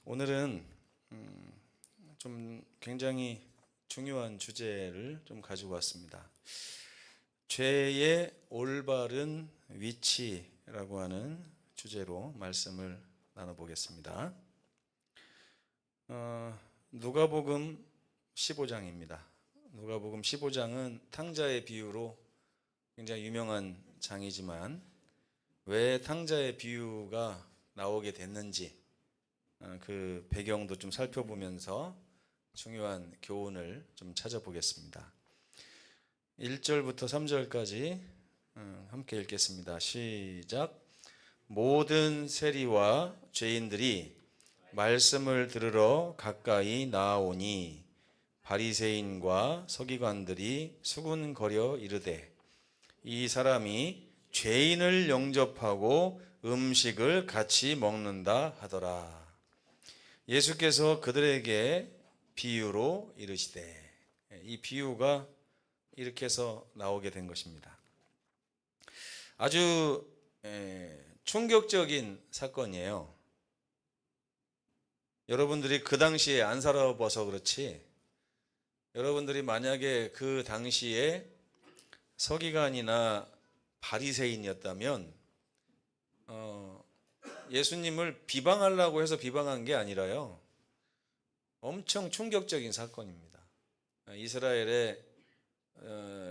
오늘은 좀 굉장히 중요한 주제를 좀 가지고 왔습니다. 죄의 올바른 위치라고 하는 주제로 말씀을 나눠보겠습니다. 누가복음 15장입니다. 누가복음 15장은 탕자의 비유로 굉장히 유명한 장이지만 왜 탕자의 비유가 나오게 됐는지 그 배경도 좀 살펴보면서 중요한 교훈을 좀 찾아보겠습니다. 1절부터 3절까지 함께 읽겠습니다. 시작. 모든 세리와 죄인들이 말씀을 들으러 가까이 나아오니 바리새인과 서기관들이 수군거려 이르되 이 사람이 죄인을 영접하고 음식을 같이 먹는다 하더라. 예수께서 그들에게 비유로 이르시되, 이 비유가 이렇게 해서 나오게 된 것입니다. 아주 충격적인 사건이에요. 여러분들이 그 당시에 안 살아봐서 그렇지, 여러분들이 만약에 그 당시에 서기관이나 바리새인이었다면 예수님을 비방하려고 해서 비방한 게 아니라요, 엄청 충격적인 사건입니다. 이스라엘의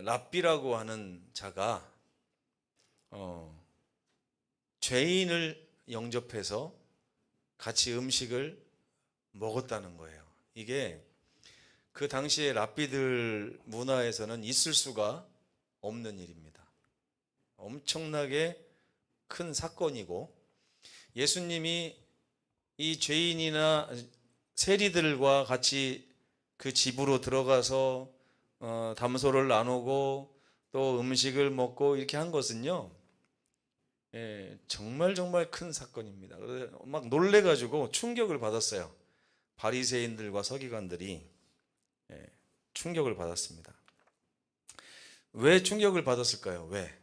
랍비라고 하는 자가 죄인을 영접해서 같이 음식을 먹었다는 거예요. 이게 그 당시에 랍비들 문화에서는 있을 수가 없는 일입니다. 엄청나게 큰 사건이고, 예수님이 이 죄인이나 세리들과 같이 그 집으로 들어가서 담소를 나누고 또 음식을 먹고 이렇게 한 것은요, 정말 큰 사건입니다. 그래서 막 놀래가지고 충격을 받았어요. 바리새인들과 서기관들이 충격을 받았습니다. 왜 충격을 받았을까요? 왜?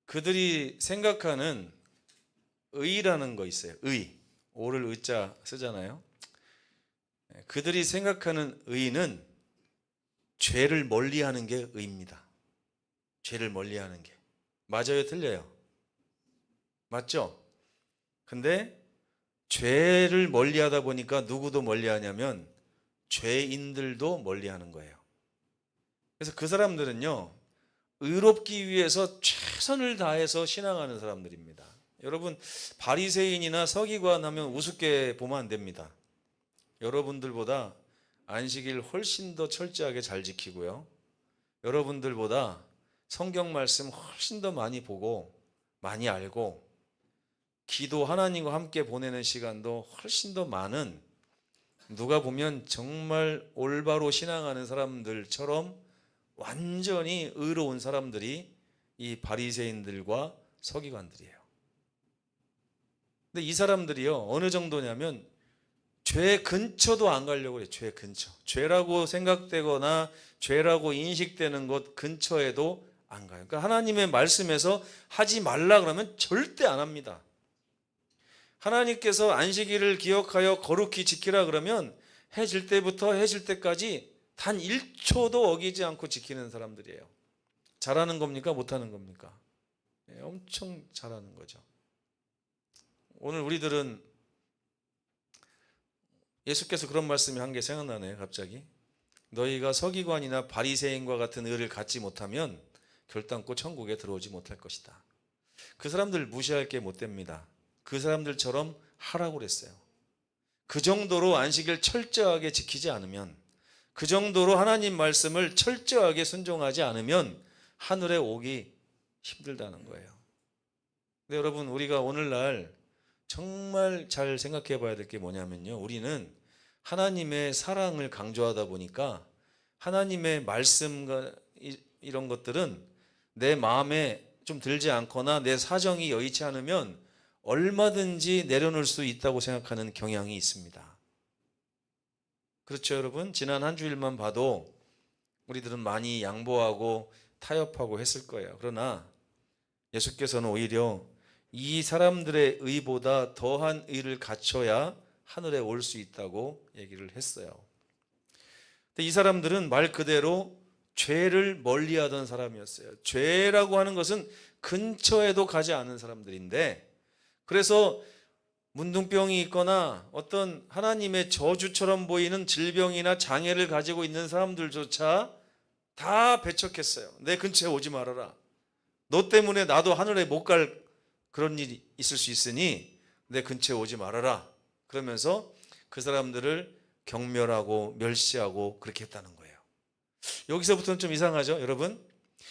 그들이 생각하는 의라는 거 있어요. 의. 오를 의자 쓰잖아요. 그들이 생각하는 의는 죄를 멀리하는 게 의입니다. 죄를 멀리하는 게. 맞아요, 틀려요? 맞죠? 근데 죄를 멀리하다 보니까 누구도 멀리하냐면 죄인들도 멀리하는 거예요. 그래서 그 사람들은요, 의롭기 위해서 최선을 다해서 신앙하는 사람들입니다. 여러분, 바리새인이나 서기관 하면 우습게 보면 안 됩니다. 여러분들보다 안식일 훨씬 더 철저하게 잘 지키고요, 여러분들보다 성경 말씀 훨씬 더 많이 보고 많이 알고, 기도 하나님과 함께 보내는 시간도 훨씬 더 많은, 누가 보면 정말 올바로 신앙하는 사람들처럼 완전히 의로운 사람들이 이 바리새인들과 서기관들이에요. 근데 이 사람들이요, 어느 정도냐면 죄 근처도 안 가려고 해요. 죄 근처. 죄라고 생각되거나 죄라고 인식되는 것 근처에도 안 가요. 그러니까 하나님의 말씀에서 하지 말라 그러면 절대 안 합니다. 하나님께서 안식일을 기억하여 거룩히 지키라 그러면 해 질 때부터 해 질 때까지 단 1초도 어기지 않고 지키는 사람들이에요. 잘하는 겁니까? 못하는 겁니까? 엄청 잘하는 거죠. 오늘 우리들은 예수께서 그런 말씀이 한 게 생각나네요. 갑자기. 너희가 서기관이나 바리새인과 같은 의를 갖지 못하면 결단코 천국에 들어오지 못할 것이다. 그 사람들 무시할 게 못 됩니다. 그 사람들처럼 하라고 그랬어요. 그 정도로 안식일 철저하게 지키지 않으면, 그 정도로 하나님 말씀을 철저하게 순종하지 않으면 하늘에 오기 힘들다는 거예요. 근데 여러분, 우리가 오늘날 정말 잘 생각해 봐야 될 게 뭐냐면요, 우리는 하나님의 사랑을 강조하다 보니까 하나님의 말씀과 이런 것들은 내 마음에 좀 들지 않거나 내 사정이 여의치 않으면 얼마든지 내려놓을 수 있다고 생각하는 경향이 있습니다. 그렇죠, 여러분? 지난 한 주일만 봐도 우리들은 많이 양보하고 타협하고 했을 거예요. 그러나 예수께서는 오히려 이 사람들의 의보다 더한 의를 갖춰야 하늘에 올 수 있다고 얘기를 했어요. 근데 이 사람들은 말 그대로 죄를 멀리하던 사람이었어요. 죄라고 하는 것은 근처에도 가지 않은 사람들인데, 그래서 문둥병이 있거나 어떤 하나님의 저주처럼 보이는 질병이나 장애를 가지고 있는 사람들조차 다 배척했어요. 내 근처에 오지 말아라. 너 때문에 나도 하늘에 못 갈 그런 일이 있을 수 있으니 내 근처에 오지 말아라. 그러면서 그 사람들을 경멸하고 멸시하고 그렇게 했다는 거예요. 여기서부터는 좀 이상하죠, 여러분?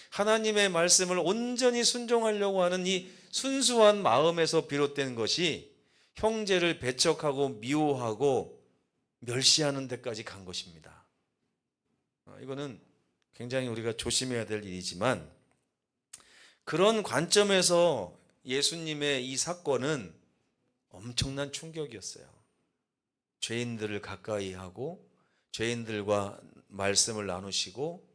하나님의 말씀을 온전히 순종하려고 하는 이 순수한 마음에서 비롯된 것이 형제를 배척하고 미워하고 멸시하는 데까지 간 것입니다. 이거는 굉장히 우리가 조심해야 될 일이지만, 그런 관점에서 예수님의 이 사건은 엄청난 충격이었어요. 죄인들을 가까이 하고 죄인들과 말씀을 나누시고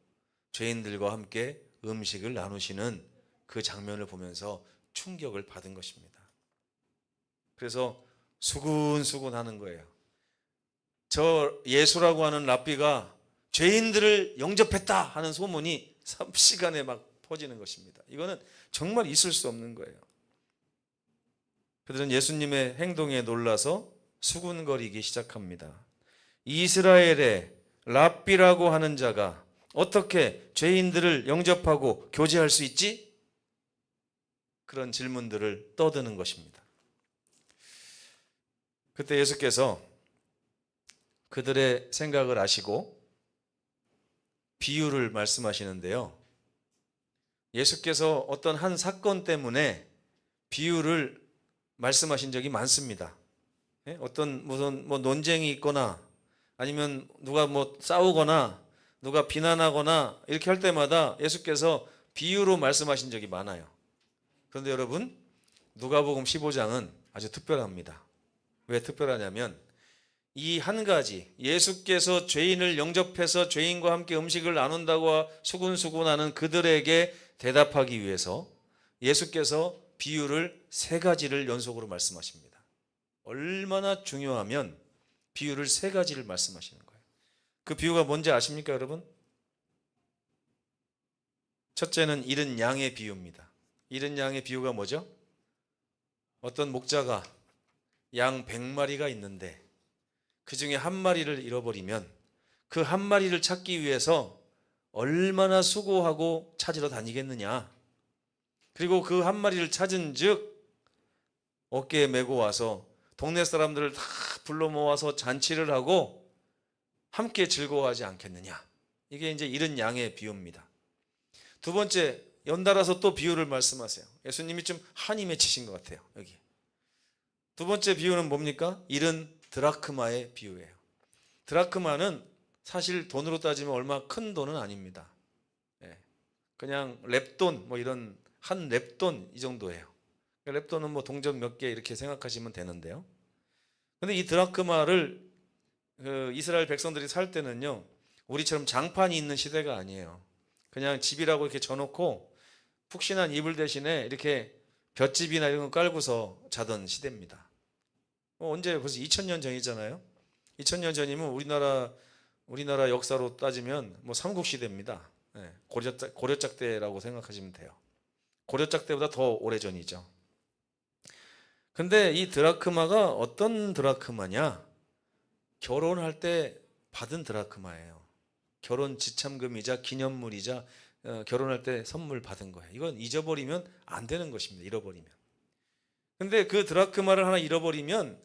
죄인들과 함께 음식을 나누시는 그 장면을 보면서 충격을 받은 것입니다. 그래서 수군수군 하는 거예요. 저 예수라고 하는 랍비가 죄인들을 영접했다 하는 소문이 삽시간에 막 퍼지는 것입니다. 이거는 정말 있을 수 없는 거예요. 그들은 예수님의 행동에 놀라서 수군거리기 시작합니다. 이스라엘의 랍비라고 하는 자가 어떻게 죄인들을 영접하고 교제할 수 있지? 그런 질문들을 떠드는 것입니다. 그때 예수께서 그들의 생각을 아시고 비유를 말씀하시는데요. 예수께서 어떤 한 사건 때문에 비유를 말씀하신 적이 많습니다. 어떤 무슨 논쟁이 있거나 아니면 누가 싸우거나 누가 비난하거나 이렇게 할 때마다 예수께서 비유로 말씀하신 적이 많아요. 그런데 여러분, 누가복음 15장은 아주 특별합니다. 왜 특별하냐면 이 한 가지, 예수께서 죄인을 영접해서 죄인과 함께 음식을 나눈다고 수군수군하는 그들에게 대답하기 위해서 예수께서 비유를 3가지를 연속으로 말씀하십니다. 얼마나 중요하면 비유를 3가지를 말씀하시는 거예요. 그 비유가 뭔지 아십니까, 여러분? 첫째는 잃은 양의 비유입니다. 잃은 양의 비유가 뭐죠? 어떤 목자가 양 100마리가 있는데 그 중에 한 마리를 잃어버리면 그 한 마리를 찾기 위해서 얼마나 수고하고 찾으러 다니겠느냐. 그리고 그 한 마리를 찾은 즉 어깨에 메고 와서 동네 사람들을 다 불러 모아서 잔치를 하고 함께 즐거워하지 않겠느냐. 이게 이제 잃은 양의 비유입니다. 두 번째, 연달아서 또 비유를 말씀하세요. 예수님이 좀 한이 맺히신 것 같아요, 여기. 두 번째 비유는 뭡니까? 잃은 드라크마의 비유예요. 드라크마는 사실 돈으로 따지면 얼마 큰 돈은 아닙니다. 그냥 렙돈, 이런 한 렙돈 이 정도예요. 렙돈은 동전 몇 개 이렇게 생각하시면 되는데요. 근데 이 드라크마를 이스라엘 백성들이 살 때는요, 우리처럼 장판이 있는 시대가 아니에요. 그냥 집이라고 이렇게 져놓고 푹신한 이불 대신에 이렇게 볏짚이나 이런 거 깔고서 자던 시대입니다. 언제 벌써 2000년 전이잖아요. 2000년 전이면 우리나라 역사로 따지면 삼국시대입니다. 고려짝 때라고 생각하시면 돼요. 고려짝 때보다 더 오래전이죠. 근데 이 드라크마가 어떤 드라크마냐? 결혼할 때 받은 드라크마예요. 결혼 지참금이자 기념물이자 결혼할 때 선물 받은 거예요. 이건 잊어버리면 안 되는 것입니다. 잃어버리면. 근데 그 드라크마를 하나 잃어버리면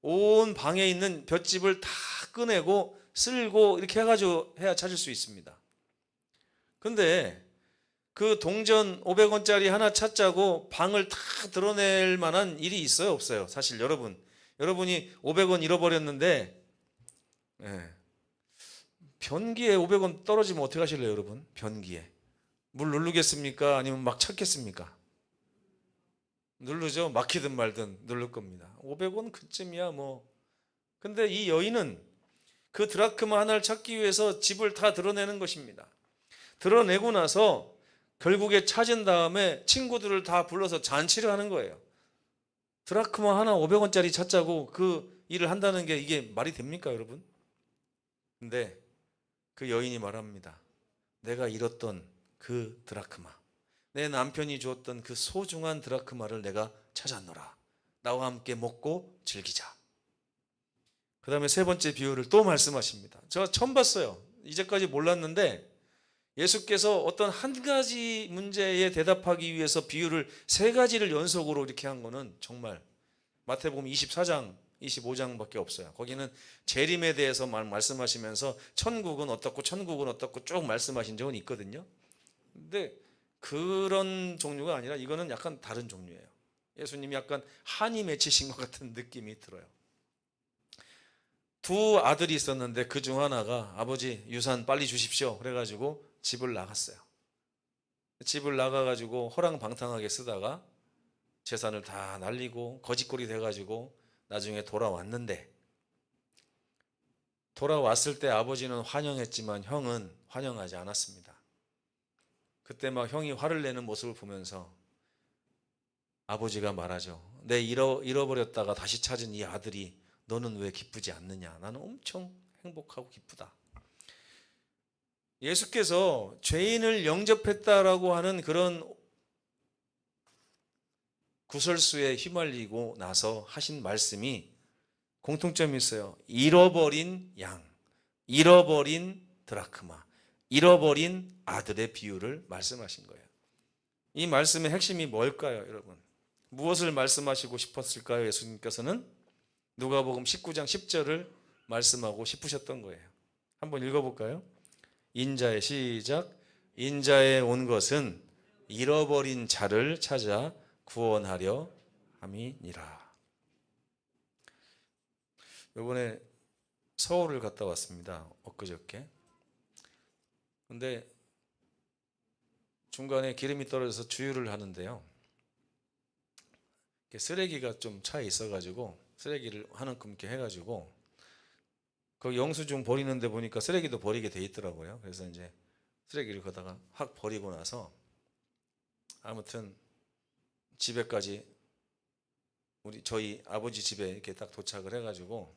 온 방에 있는 볏짚을 다 꺼내고 쓸고 이렇게 해가지고 해야 찾을 수 있습니다. 근데 그 동전 500원짜리 하나 찾자고 방을 다 드러낼 만한 일이 있어요, 없어요? 사실 여러분이 500원 잃어버렸는데 변기에 500원 떨어지면 어떻게 하실래요, 여러분? 변기에 물 누르겠습니까? 아니면 막 찾겠습니까? 누르죠. 막히든 말든 누를 겁니다. 500원 그쯤이야 근데 이 여인은 그 드라크마 하나를 찾기 위해서 집을 다 드러내는 것입니다. 드러내고 나서 결국에 찾은 다음에 친구들을 다 불러서 잔치를 하는 거예요. 드라크마 하나 500원짜리 찾자고 그 일을 한다는 게 이게 말이 됩니까, 여러분? 근데 그 여인이 말합니다. 내가 잃었던 그 드라크마, 내 남편이 주었던 그 소중한 드라크마를 내가 찾았노라. 나와 함께 먹고 즐기자. 그 다음에 세 번째 비유를 또 말씀하십니다. 제가 처음 봤어요. 이제까지 몰랐는데 예수께서 어떤 한 가지 문제에 대답하기 위해서 비유를 세 가지를 연속으로 이렇게 한 거는 정말 마태복음 24장, 25장밖에 없어요. 거기는 재림에 대해서 말씀하시면서 천국은 어떻고 천국은 어떻고 쭉 말씀하신 적은 있거든요. 근데 그런 종류가 아니라 이거는 약간 다른 종류예요. 예수님이 약간 한이 맺히신 것 같은 느낌이 들어요. 두 아들이 있었는데 그 중 하나가 아버지 유산 빨리 주십시오 그래가지고 집을 나갔어요. 집을 나가가지고 허랑방탕하게 쓰다가 재산을 다 날리고 거지꼴이 돼가지고 나중에 돌아왔는데, 돌아왔을 때 아버지는 환영했지만 형은 환영하지 않았습니다. 그때 막 형이 화를 내는 모습을 보면서 아버지가 말하죠. 내 잃어버렸다가 다시 찾은 이 아들이 너는 왜 기쁘지 않느냐? 나는 엄청 행복하고 기쁘다. 예수께서 죄인을 영접했다라고 하는 그런 구설수에 휘말리고 나서 하신 말씀이 공통점이 있어요. 잃어버린 양, 잃어버린 드라크마, 잃어버린 아들의 비유를 말씀하신 거예요. 이 말씀의 핵심이 뭘까요, 여러분? 무엇을 말씀하시고 싶었을까요? 예수님께서는 누가복음 19장 10절을 말씀하고 싶으셨던 거예요. 한번 읽어볼까요? 인자의 시작. 인자에 온 것은 잃어버린 자를 찾아 구원하려 함이니라. 이번에 서울을 갔다 왔습니다. 엊그저께. 근데 중간에 기름이 떨어져서 주유를 하는데요. 쓰레기가 좀 차에 있어가지고 쓰레기를 하는 끔게 해가지고 그 영수증 버리는 데 보니까 쓰레기도 버리게 돼 있더라고요. 그래서 이제 쓰레기를 거다가 확 버리고 나서 아무튼 집에까지 저희 아버지 집에 이렇게 딱 도착을 해가지고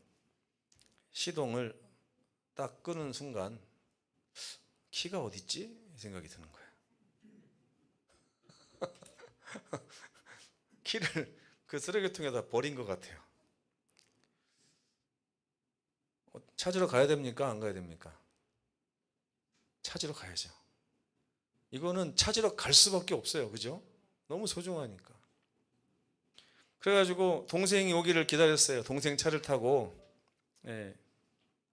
시동을 딱 끄는 순간 키가 어딨지? 생각이 드는 거예요. 키를 그 쓰레기통에다 버린 것 같아요. 찾으러 가야 됩니까? 안 가야 됩니까? 찾으러 가야죠. 이거는 찾으러 갈 수밖에 없어요. 그죠? 너무 소중하니까. 그래가지고 동생이 오기를 기다렸어요. 동생 차를 타고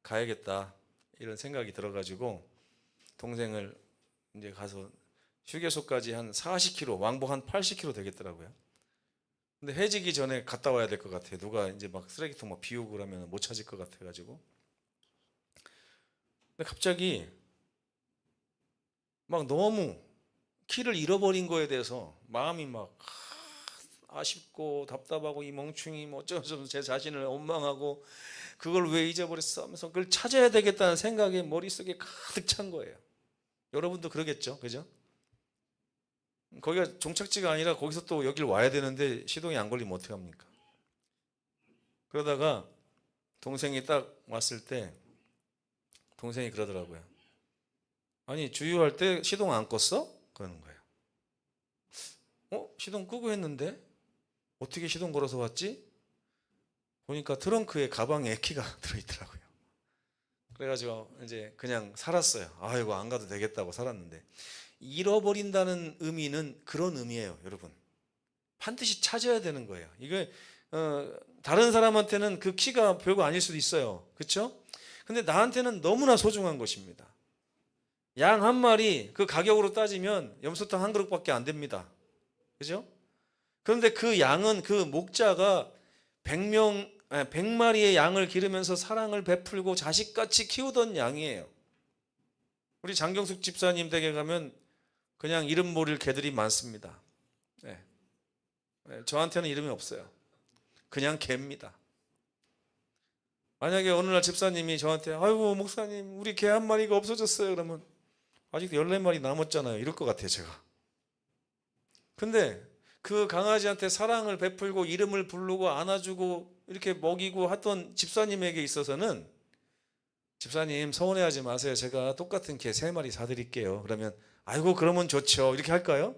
가야겠다 이런 생각이 들어가지고 동생을 이제 가서 휴게소까지 한 40km, 왕복 한 80km 되겠더라고요. 근데 해지기 전에 갔다 와야 될 것 같아요. 누가 이제 막 쓰레기통 막 비우고 그러면 못 찾을 것 같아가지고. 근데 갑자기 막 너무 키를 잃어버린 거에 대해서 마음이 막 아쉽고 답답하고 이 멍충이 뭐 어쩌면서 제 자신을 원망하고 그걸 왜 잊어버렸어 하면서 그걸 찾아야 되겠다는 생각이 머릿속에 가득 찬 거예요. 여러분도 그러겠죠, 그죠? 거기가 종착지가 아니라 거기서 또 여길 와야 되는데 시동이 안 걸리면 어떻게 합니까? 그러다가 동생이 딱 왔을 때 동생이 그러더라고요. 아니 주유할 때 시동 안 껐어? 그러는 거예요. 시동 끄고 했는데 어떻게 시동 걸어서 왔지? 보니까 트렁크에 가방에 키가 들어있더라고요. 그래가지고 이제 그냥 살았어요. 아이고 안 가도 되겠다고 살았는데, 잃어버린다는 의미는 그런 의미예요, 여러분. 반드시 찾아야 되는 거예요. 이게 다른 사람한테는 그 키가 별거 아닐 수도 있어요, 그렇죠? 근데 나한테는 너무나 소중한 것입니다. 양 한 마리 그 가격으로 따지면 염소탕 한 그릇밖에 안 됩니다, 그죠? 그런데 그 양은 그 목자가 100마리의 양을 기르면서 사랑을 베풀고 자식같이 키우던 양이에요. 우리 장경숙 집사님 댁에 가면 그냥 이름 모를 개들이 많습니다. 저한테는 이름이 없어요. 그냥 개입니다. 만약에 어느 날 집사님이 저한테 아이고 목사님 우리 개 한 마리가 없어졌어요 그러면 아직도 14마리 남았잖아요 이럴 것 같아요 제가. 근데 그 강아지한테 사랑을 베풀고 이름을 부르고 안아주고 이렇게 먹이고 하던 집사님에게 있어서는 집사님 서운해하지 마세요. 제가 똑같은 개 3마리 사드릴게요. 그러면 아이고 그러면 좋죠. 이렇게 할까요?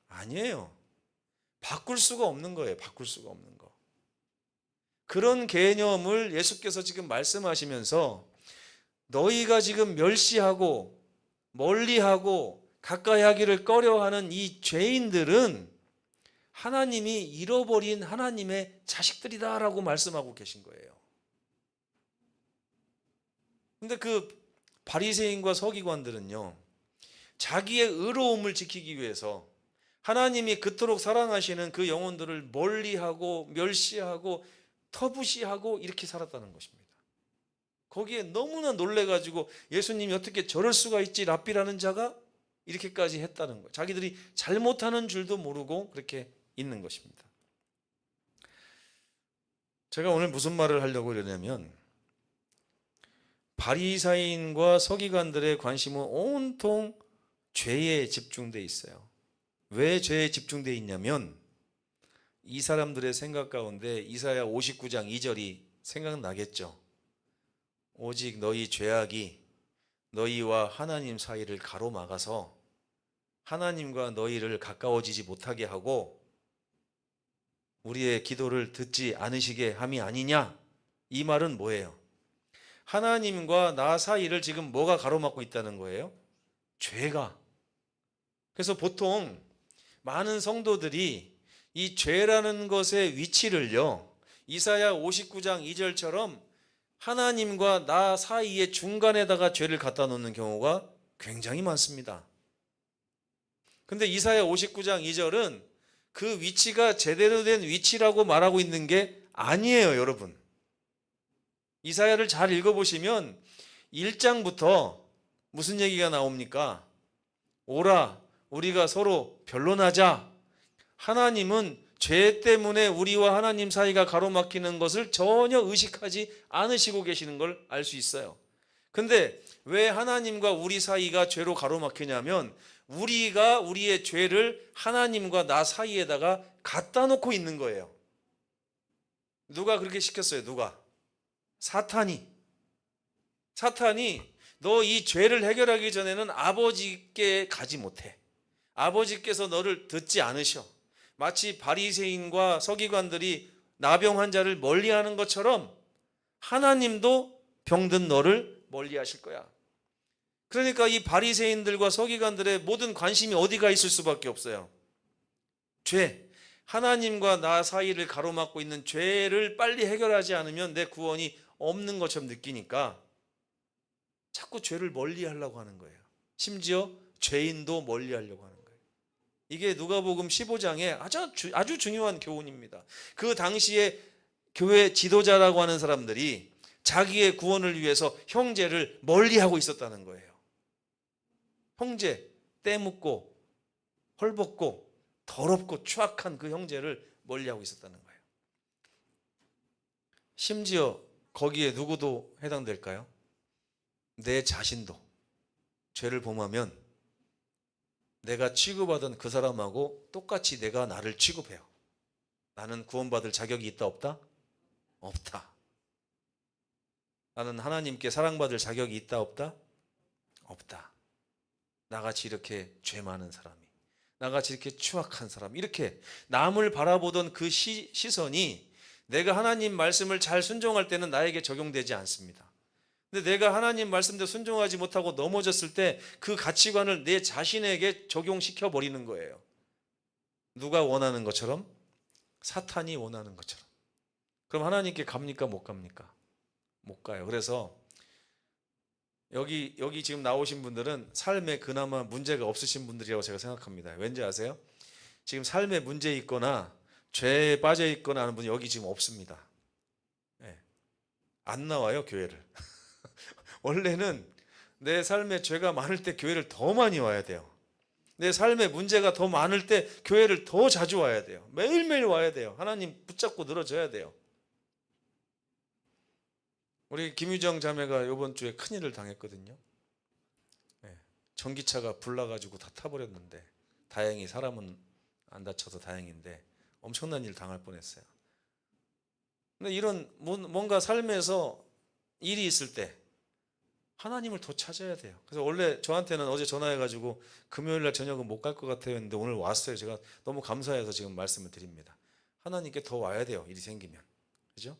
아니에요. 바꿀 수가 없는 거예요. 바꿀 수가 없는 거. 그런 개념을 예수께서 지금 말씀하시면서 너희가 지금 멸시하고 멀리하고 가까이 하기를 꺼려하는 이 죄인들은 하나님이 잃어버린 하나님의 자식들이다라고 말씀하고 계신 거예요. 근데 그 바리새인과 서기관들은요, 자기의 의로움을 지키기 위해서 하나님이 그토록 사랑하시는 그 영혼들을 멀리하고 멸시하고 터부시하고 이렇게 살았다는 것입니다. 거기에 너무나 놀래가지고 예수님이 어떻게 저럴 수가 있지, 랍비라는 자가 이렇게까지 했다는 거예요. 자기들이 잘못하는 줄도 모르고 그렇게 있는 것입니다. 제가 오늘 무슨 말을 하려고 그러냐면, 바리사인과 서기관들의 관심은 온통 죄에 집중되어 있어요. 왜 죄에 집중되어 있냐면, 이 사람들의 생각 가운데 이사야 59장 2절이 생각나겠죠. 오직 너희 죄악이 너희와 하나님 사이를 가로막아서 하나님과 너희를 가까워지지 못하게 하고 우리의 기도를 듣지 않으시게 함이 아니냐. 이 말은 뭐예요? 하나님과 나 사이를 지금 뭐가 가로막고 있다는 거예요? 죄가. 그래서 보통 많은 성도들이 이 죄라는 것의 위치를요, 이사야 59장 2절처럼 하나님과 나 사이의 중간에다가 죄를 갖다 놓는 경우가 굉장히 많습니다. 근데 이사야 59장 2절은 그 위치가 제대로 된 위치라고 말하고 있는 게 아니에요, 여러분. 이사야를 잘 읽어보시면 1장부터 무슨 얘기가 나옵니까? 오라, 우리가 서로 변론하자. 하나님은 죄 때문에 우리와 하나님 사이가 가로막히는 것을 전혀 의식하지 않으시고 계시는 걸 알 수 있어요. 근데 왜 하나님과 우리 사이가 죄로 가로막히냐면, 우리가 우리의 죄를 하나님과 나 사이에다가 갖다 놓고 있는 거예요. 누가 그렇게 시켰어요? 누가? 사탄이 너 이 죄를 해결하기 전에는 아버지께 가지 못해. 아버지께서 너를 듣지 않으셔. 마치 바리새인과 서기관들이 나병 환자를 멀리하는 것처럼 하나님도 병든 너를 멀리하실 거야. 그러니까 이 바리새인들과 서기관들의 모든 관심이 어디가 있을 수밖에 없어요? 죄. 하나님과 나 사이를 가로막고 있는 죄를 빨리 해결하지 않으면 내 구원이 없는 것처럼 느끼니까 자꾸 죄를 멀리하려고 하는 거예요. 심지어 죄인도 멀리하려고 하는 거예요. 이게 누가복음 15장에 아주 중요한 교훈입니다. 그 당시에 교회 지도자라고 하는 사람들이 자기의 구원을 위해서 형제를 멀리하고 있었다는 거예요. 형제, 때묻고 헐벗고 더럽고 추악한 그 형제를 멀리하고 있었다는 거예요. 심지어 거기에 누구도 해당될까요? 내 자신도 죄를 범하면 내가 취급하던 그 사람하고 똑같이 내가 나를 취급해요. 나는 구원받을 자격이 있다 없다? 없다. 나는 하나님께 사랑받을 자격이 있다 없다? 없다. 나같이 이렇게 죄 많은 사람이, 나같이 이렇게 추악한 사람, 이렇게 남을 바라보던 그 시선이 내가 하나님 말씀을 잘 순종할 때는 나에게 적용되지 않습니다. 근데 내가 하나님 말씀대로 순종하지 못하고 넘어졌을 때 그 가치관을 내 자신에게 적용시켜 버리는 거예요. 누가 원하는 것처럼? 사탄이 원하는 것처럼. 그럼 하나님께 갑니까? 못 갑니까? 못 가요. 그래서 여기 지금 나오신 분들은 삶에 그나마 문제가 없으신 분들이라고 제가 생각합니다. 왠지 아세요? 지금 삶에 문제 있거나 죄에 빠져 있거나 하는 분이 여기 지금 없습니다. 네. 안 나와요, 교회를. 원래는 내 삶에 죄가 많을 때 교회를 더 많이 와야 돼요. 내 삶에 문제가 더 많을 때 교회를 더 자주 와야 돼요. 매일매일 와야 돼요. 하나님 붙잡고 늘어져야 돼요. 우리 김유정 자매가 이번 주에 큰일을 당했거든요. 전기차가 불나가지고 다 타버렸는데 다행히 사람은 안 다쳐서 다행인데 엄청난 일 당할 뻔했어요. 근데 이런 뭔가 삶에서 일이 있을 때 하나님을 더 찾아야 돼요. 그래서 원래 저한테는 어제 전화해가지고 금요일 날 저녁은 못 갈 것 같아요 했는데 오늘 왔어요. 제가 너무 감사해서 지금 말씀을 드립니다. 하나님께 더 와야 돼요. 일이 생기면. 그죠?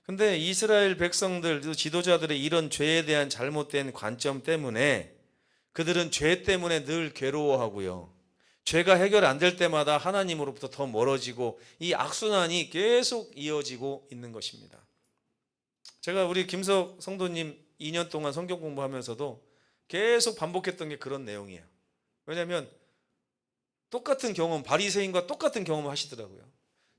근데 이스라엘 백성들, 지도자들의 이런 죄에 대한 잘못된 관점 때문에 그들은 죄 때문에 늘 괴로워하고요. 죄가 해결 안 될 때마다 하나님으로부터 더 멀어지고 이 악순환이 계속 이어지고 있는 것입니다. 제가 우리 김석 성도님 2년 동안 성경 공부하면서도 계속 반복했던 게 그런 내용이에요. 왜냐하면 똑같은 경험, 바리새인과 똑같은 경험을 하시더라고요.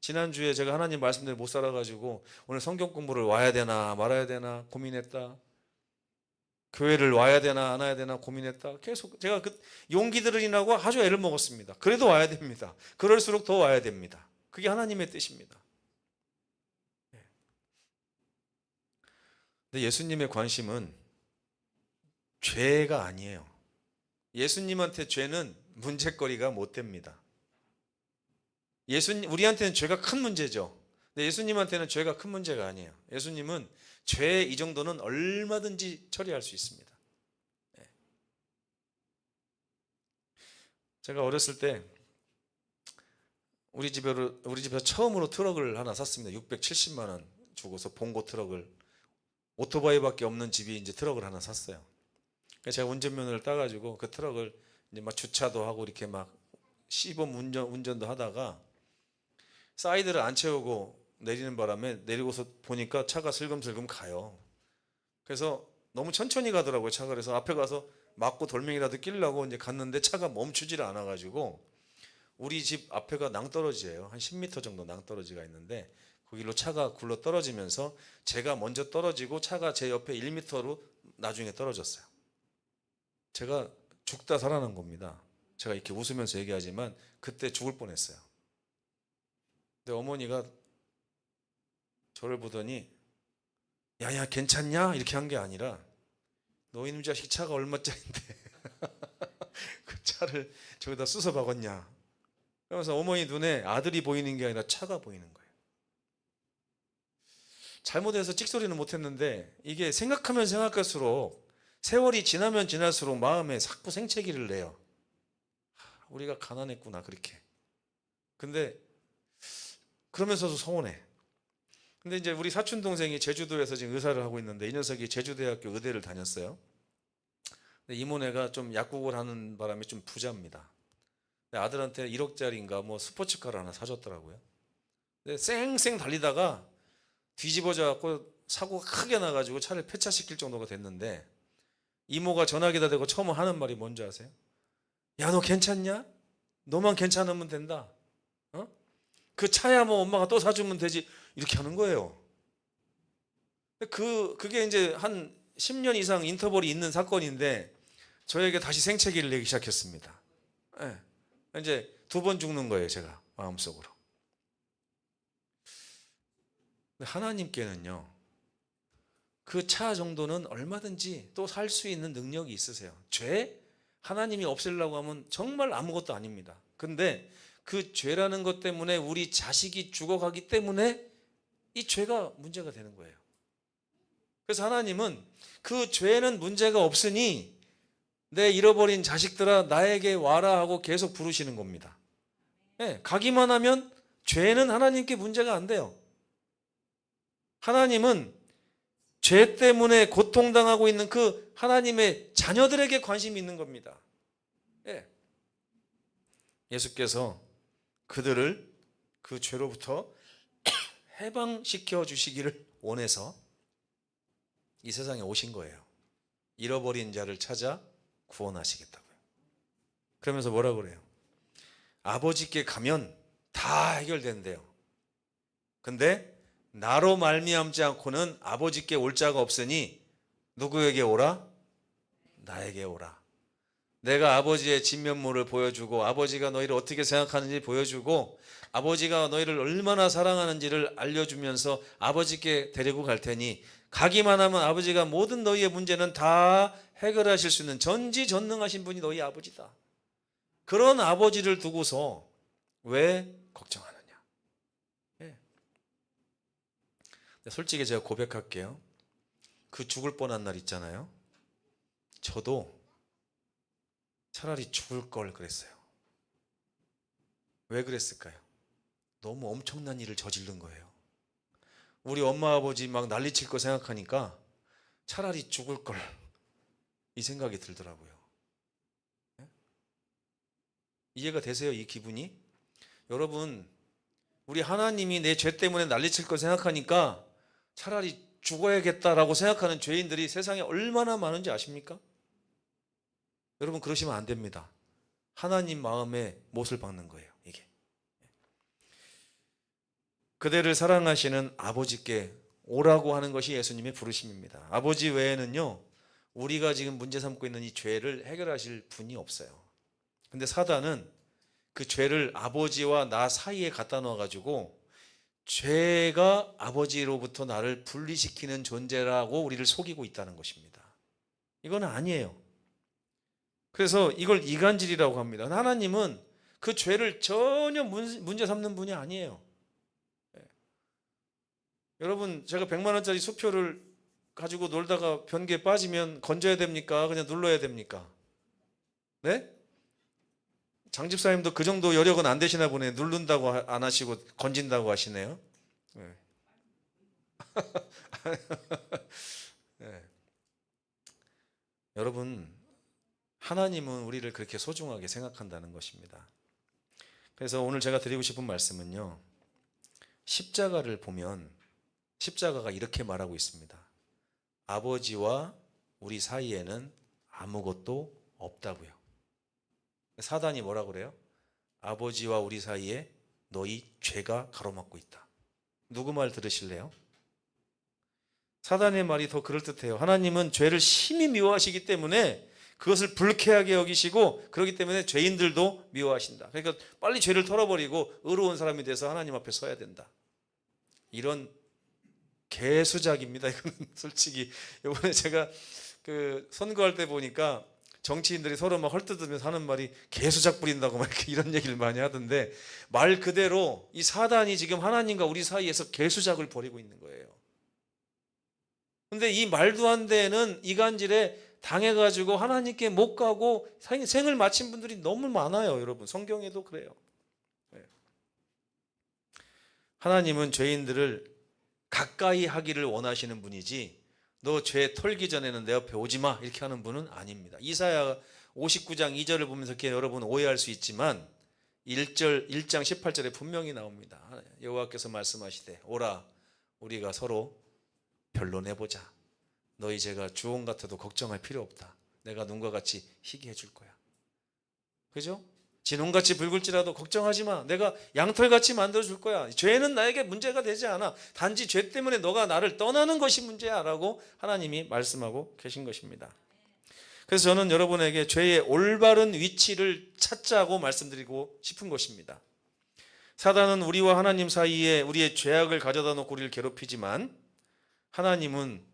지난주에 제가 하나님 말씀대로 못 살아가지고 오늘 성경 공부를 와야 되나 말아야 되나 고민했다. 교회를 와야 되나 안 와야 되나 고민했다. 계속 제가 그 용기 들으려고 아주 애를 먹었습니다. 그래도 와야 됩니다. 그럴수록 더 와야 됩니다. 그게 하나님의 뜻입니다. 근데 예수님의 관심은 죄가 아니에요. 예수님한테 죄는 문제거리가 못 됩니다. 우리한테는 죄가 큰 문제죠. 근데 예수님한테는 죄가 큰 문제가 아니에요. 예수님은 죄 이 정도는 얼마든지 처리할 수 있습니다. 제가 어렸을 때 우리 집에서 처음으로 트럭을 하나 샀습니다. 670만 원 주고서 봉고 트럭을. 오토바이밖에 없는 집이 이제 트럭을 하나 샀어요. 그래서 제가 운전면허를 따가지고 그 트럭을 이제 막 주차도 하고 이렇게 막 시범 운전도 하다가 사이드를 안 채우고 내리는 바람에 내리고서 보니까 차가 슬금슬금 가요. 그래서 너무 천천히 가더라고요, 차가. 그래서 앞에 가서 맞고 돌멩이라도 끼려고 이제 갔는데 차가 멈추질 않아가지고 우리 집 앞에가 낭떠러지예요. 한 10m 정도 낭떠러지가 있는데 거기로 차가 굴러 떨어지면서 제가 먼저 떨어지고 차가 제 옆에 1m로 나중에 떨어졌어요. 제가 죽다 살아난 겁니다. 제가 이렇게 웃으면서 얘기하지만 그때 죽을 뻔했어요. 근데 어머니가 저를 보더니 야야 괜찮냐? 이렇게 한 게 아니라 너 이놈 자식 차가 얼마짜린데 그 차를 저기다 쑤서 박았냐? 그러면서 어머니 눈에 아들이 보이는 게 아니라 차가 보이는 거예요. 잘못해서 찍소리는 못했는데 이게 생각하면 생각할수록 세월이 지나면 지날수록 마음에 자꾸 생채기를 내요. 우리가 가난했구나 그렇게. 근데 그러면서도 서운해. 근데 이제 우리 사촌 동생이 제주도에서 지금 의사를 하고 있는데 이 녀석이 제주대학교 의대를 다녔어요. 근데 이모네가 좀 약국을 하는 바람에 좀 부자입니다. 근데 아들한테 1억짜리인가 뭐 스포츠카를 하나 사줬더라고요. 근데 쌩쌩 달리다가 뒤집어져 갖고 사고가 크게 나가지고 차를 폐차시킬 정도가 됐는데 이모가 전화기다 대고 처음 하는 말이 뭔지 아세요? 야, 너 괜찮냐? 너만 괜찮으면 된다. 어? 그 차야 뭐 엄마가 또 사주면 되지. 이렇게 하는 거예요. 그게 이제 한 10년 이상 인터벌이 있는 사건인데 저에게 다시 생채기를 내기 시작했습니다. 네. 이제 2번 죽는 거예요, 제가 마음속으로. 하나님께는요, 그 차 정도는 얼마든지 또 살 수 있는 능력이 있으세요. 죄? 하나님이 없애려고 하면 정말 아무것도 아닙니다. 근데 그 죄라는 것 때문에 우리 자식이 죽어가기 때문에 이 죄가 문제가 되는 거예요. 그래서 하나님은 그 죄는 문제가 없으니 내 잃어버린 자식들아 나에게 와라 하고 계속 부르시는 겁니다. 네, 가기만 하면 죄는 하나님께 문제가 안 돼요. 하나님은 죄 때문에 고통당하고 있는 그 하나님의 자녀들에게 관심이 있는 겁니다. 예. 예수께서 그들을 그 죄로부터 해방시켜 주시기를 원해서 이 세상에 오신 거예요. 잃어버린 자를 찾아 구원하시겠다고요. 그러면서 뭐라 그래요? 아버지께 가면 다 해결된대요. 근데 나로 말미암지 않고는 아버지께 올 자가 없으니 누구에게 오라? 나에게 오라. 내가 아버지의 진면모를 보여주고 아버지가 너희를 어떻게 생각하는지 보여주고 아버지가 너희를 얼마나 사랑하는지를 알려주면서 아버지께 데리고 갈 테니 가기만 하면 아버지가 모든 너희의 문제는 다 해결하실 수 있는 전지전능하신 분이 너희 아버지다. 그런 아버지를 두고서 왜 걱정하느냐? 예. 솔직히 제가 고백할게요. 그 죽을 뻔한 날 있잖아요. 저도 차라리 죽을 걸 그랬어요. 왜 그랬을까요? 너무 엄청난 일을 저지른 거예요. 우리 엄마 아버지 막 난리칠 거 생각하니까 차라리 죽을 걸, 이 생각이 들더라고요. 예? 이해가 되세요? 이 기분이? 여러분, 우리 하나님이 내 죄 때문에 난리칠 거 생각하니까 차라리 죽어야겠다라고 생각하는 죄인들이 세상에 얼마나 많은지 아십니까? 여러분, 그러시면 안 됩니다. 하나님 마음에 못을 박는 거예요, 이게. 그대를 사랑하시는 아버지께 오라고 하는 것이 예수님의 부르심입니다. 아버지 외에는요, 우리가 지금 문제 삼고 있는 이 죄를 해결하실 분이 없어요. 근데 사단은 그 죄를 아버지와 나 사이에 갖다 놓아가지고 죄가 아버지로부터 나를 분리시키는 존재라고 우리를 속이고 있다는 것입니다. 이건 아니에요. 그래서 이걸 이간질이라고 합니다. 하나님은 그 죄를 전혀 문제 삼는 분이 아니에요. 여러분, 제가 100만 원짜리 수표를 가지고 놀다가 변기에 빠지면 건져야 됩니까? 그냥 눌러야 됩니까? 네? 장집사님도 그 정도 여력은 안 되시나 보네. 누른다고 안 하시고 건진다고 하시네요. 네. 네. 여러분, 하나님은 우리를 그렇게 소중하게 생각한다는 것입니다. 그래서 오늘 제가 드리고 싶은 말씀은요, 십자가를 보면 십자가가 이렇게 말하고 있습니다. 아버지와 우리 사이에는 아무것도 없다고요. 사단이 뭐라 그래요? 아버지와 우리 사이에 너희 죄가 가로막고 있다. 누구 말 들으실래요? 사단의 말이 더 그럴듯해요. 하나님은 죄를 심히 미워하시기 때문에 그것을 불쾌하게 여기시고, 그렇기 때문에 죄인들도 미워하신다. 그러니까 빨리 죄를 털어버리고 의로운 사람이 돼서 하나님 앞에 서야 된다. 이런 개수작입니다. 이거는 솔직히 이번에 제가 그 선거할 때 보니까 정치인들이 서로 막 헐뜯으면서 하는 말이 개수작 부린다고 막 이렇게 이런 얘기를 많이 하던데, 말 그대로 이 사단이 지금 하나님과 우리 사이에서 개수작을 벌이고 있는 거예요. 근데 이 말도 안 되는 이간질에 당해가지고 하나님께 못 가고 생을 마친 분들이 너무 많아요. 여러분, 성경에도 그래요. 하나님은 죄인들을 가까이 하기를 원하시는 분이지, 너 죄 털기 전에는 내 옆에 오지 마 이렇게 하는 분은 아닙니다. 이사야 59장 2절을 보면서 이렇게 여러분 오해할 수 있지만 1장 18절에 분명히 나옵니다. 여호와께서 말씀하시되 오라 우리가 서로 변론해보자. 너희 죄가 주홍 같아도 걱정할 필요 없다. 내가 눈과 같이 희게 해줄 거야. 그죠? 진홍같이 붉을지라도 걱정하지 마. 내가 양털같이 만들어줄 거야. 죄는 나에게 문제가 되지 않아. 단지 죄 때문에 너가 나를 떠나는 것이 문제야 라고 하나님이 말씀하고 계신 것입니다. 그래서 저는 여러분에게 죄의 올바른 위치를 찾자고 말씀드리고 싶은 것입니다. 사단은 우리와 하나님 사이에 우리의 죄악을 가져다 놓고 우리를 괴롭히지만, 하나님은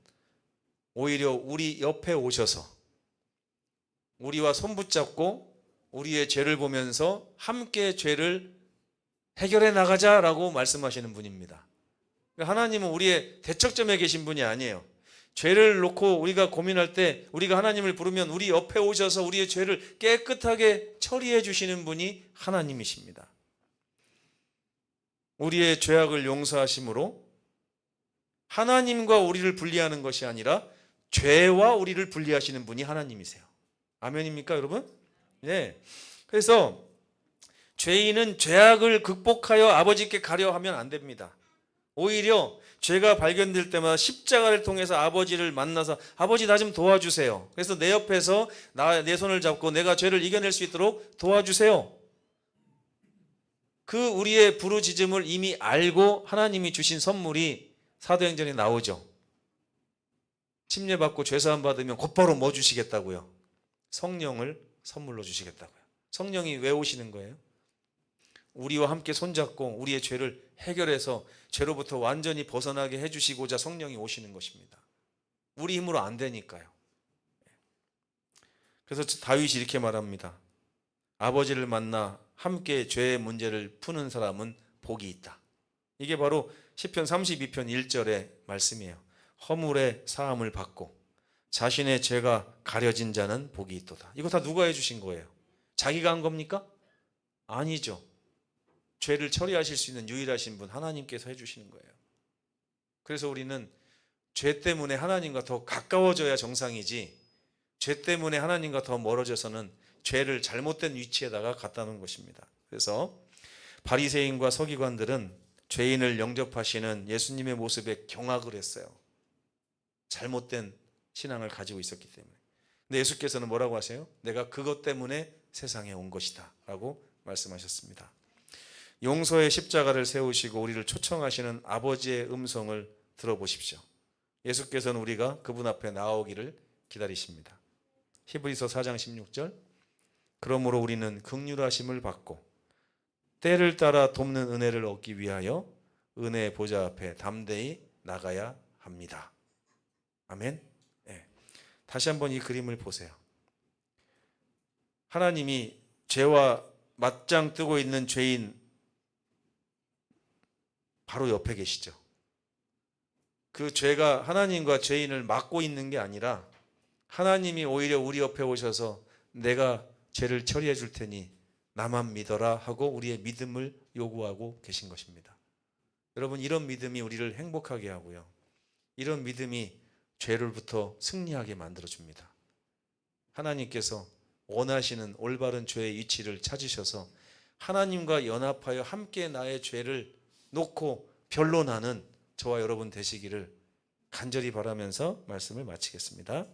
오히려 우리 옆에 오셔서 우리와 손붙잡고 우리의 죄를 보면서 함께 죄를 해결해 나가자라고 말씀하시는 분입니다. 하나님은 우리의 대척점에 계신 분이 아니에요. 죄를 놓고 우리가 고민할 때 우리가 하나님을 부르면 우리 옆에 오셔서 우리의 죄를 깨끗하게 처리해 주시는 분이 하나님이십니다. 우리의 죄악을 용서하심으로 하나님과 우리를 분리하는 것이 아니라 죄와 우리를 분리하시는 분이 하나님이세요. 아멘입니까, 여러분? 네. 그래서 죄인은 죄악을 극복하여 아버지께 가려 하면 안 됩니다. 오히려 죄가 발견될 때마다 십자가를 통해서 아버지를 만나서 아버지 나 좀 도와주세요. 그래서 내 옆에서 내 손을 잡고 내가 죄를 이겨낼 수 있도록 도와주세요. 그 우리의 부르짖음을 이미 알고 하나님이 주신 선물이 사도행전에 나오죠. 침례받고 죄사함 받으면 곧바로 뭐 주시겠다고요? 성령을 선물로 주시겠다고요. 성령이 왜 오시는 거예요? 우리와 함께 손잡고 우리의 죄를 해결해서 죄로부터 완전히 벗어나게 해주시고자 성령이 오시는 것입니다. 우리 힘으로 안 되니까요. 그래서 다윗이 이렇게 말합니다. 아버지를 만나 함께 죄의 문제를 푸는 사람은 복이 있다. 이게 바로 시편 32편 1절의 말씀이에요. 허물의 사함을 받고 자신의 죄가 가려진 자는 복이 있도다. 이거 다 누가 해주신 거예요? 자기가 한 겁니까? 아니죠. 죄를 처리하실 수 있는 유일하신 분 하나님께서 해주시는 거예요. 그래서 우리는 죄 때문에 하나님과 더 가까워져야 정상이지, 죄 때문에 하나님과 더 멀어져서는 죄를 잘못된 위치에다가 갖다 놓은 것입니다. 그래서 바리새인과 서기관들은 죄인을 영접하시는 예수님의 모습에 경악을 했어요. 잘못된 신앙을 가지고 있었기 때문에. 근데 예수께서는 뭐라고 하세요? 내가 그것 때문에 세상에 온 것이다 라고 말씀하셨습니다. 용서의 십자가를 세우시고 우리를 초청하시는 아버지의 음성을 들어보십시오. 예수께서는 우리가 그분 앞에 나오기를 기다리십니다. 히브리서 4장 16절, 그러므로 우리는 긍휼하심을 받고 때를 따라 돕는 은혜를 얻기 위하여 은혜의 보좌 앞에 담대히 나가야 합니다. 아멘. 네. 다시 한번 이 그림을 보세요. 하나님이 죄와 맞짱 뜨고 있는 죄인 바로 옆에 계시죠. 그 죄가 하나님과 죄인을 막고 있는 게 아니라 하나님이 오히려 우리 옆에 오셔서 내가 죄를 처리해 줄 테니 나만 믿어라 하고 우리의 믿음을 요구하고 계신 것입니다. 여러분, 이런 믿음이 우리를 행복하게 하고요, 이런 믿음이 죄로부터 승리하게 만들어줍니다. 하나님께서 원하시는 올바른 죄의 위치를 찾으셔서 하나님과 연합하여 함께 나의 죄를 놓고 변론하는 저와 여러분 되시기를 간절히 바라면서 말씀을 마치겠습니다.